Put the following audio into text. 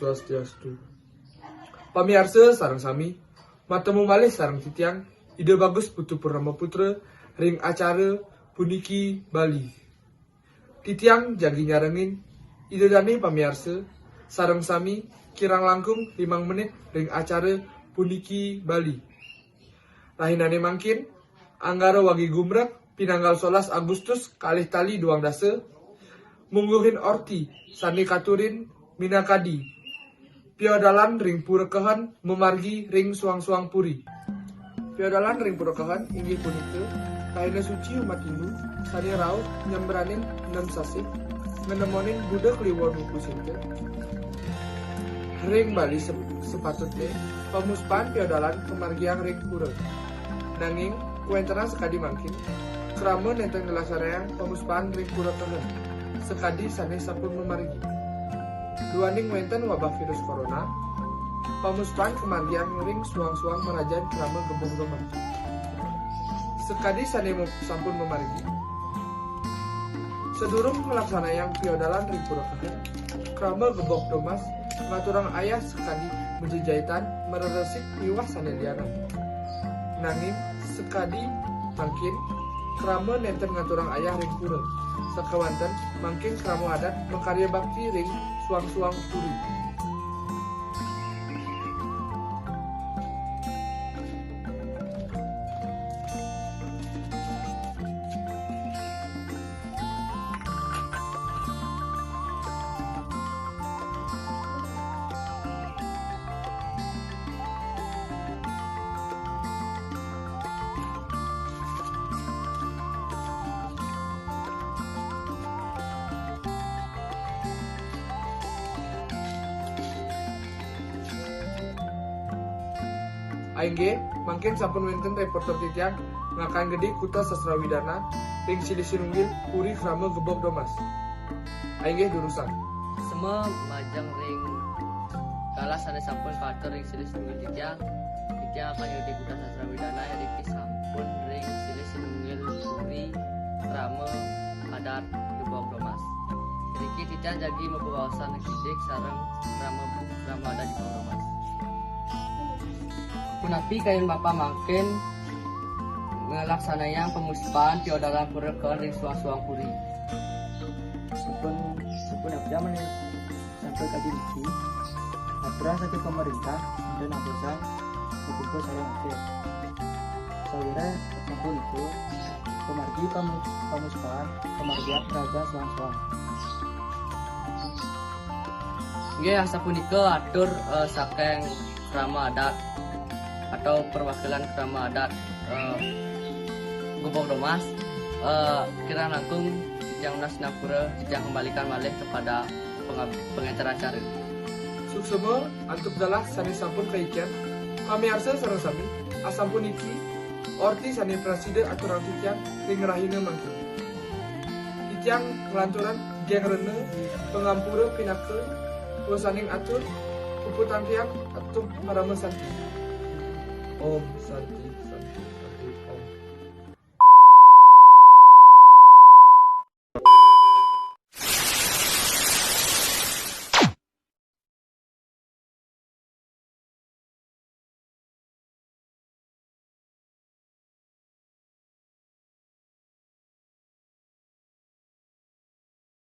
Swastiastu. Pamiarsa sareng sami, matemu malih sareng titiang, ide bagus Putu Purnama Putra, ring acara puniki Bali. Titiang jagi nyarengin, ide dani pamiarsa, sareng sami, kirang langkung 5 menit ring acara puniki Bali. Rahinane mangkin, anggara wagi gumrak, pinanggal 11 Agustus kalih tali 2 dasa, mungguhin orti, sani katurin, minakadi, piodalan ring purekahan, memargi ring suang-suang puri. Piodalan ring purekahan, inggih punika, kahina suci umat Hindu, sani raut, nyemberanin 6 sasih, ngenemonin budak liwon wuku sinte. Ring Bali sepatutnya, pemuspan piodalan pemargian ring pura. Nanging, kuentena sekadi mangkin, krama nenten gelasaraya pemuspan ring pura kahan, sekadi sane sampun memargi. Duaning wenten wabah virus corona, pemuspan kemargian ring suang-suang merajan krama gebong domas. Sekadi sane sampun memargi. Sedurung melaksana yang piodalan ring pura kahan, krama gebong domas, ngaturang ayah sekadi menjejaitan mereresik iwah saneliana. Nanging sekadi mangkin krama nenten ngaturang ayah ring pura. Sakawanten mangkin krama adat mengkarya bakti ring suang-suang puri. Aingge, mangkin sampun wenten reporter titiang ngakan gede kuta sastrawidana ring Silisinunggil puri krama gebok domas. Aingge durusan. Semua majang ring kalah sane sampun kater ring Silisinunggil titiang akan gede kuta sastrawidana riki sampun ring Silisinunggil puri krama adat gebok domas. Riki titiang jagi membawasan kidik sareng krama adat gebok domas. Punapi kain bapak mangkin melaksananya pemuspan piodalan pureken ring suang-suang puri. Sepun abda menit sampai kaji bukti aturan satu pemerintah dan abusan kumpul sarang akhir. Saudara sampun itu pemargi pemuspan pemargian raja suang-suang. Nggih asapun ieu atur saking krama adat atau perwakilan krama adat Gebok Domas kira langkung yang Nasnapura yang kembalikan malih kepada pengacara acara. Suksema antuk dalah sani sampun kaikian, kami arsa sareng sami, asampun iki, orti sani presiden aturan titiang ring rahina mangkin. Titiang kelanturan geng rene, pengampura pinake, wasaning atur, puputan tiang atuk marama santi. Om Santi Santi Santi Om.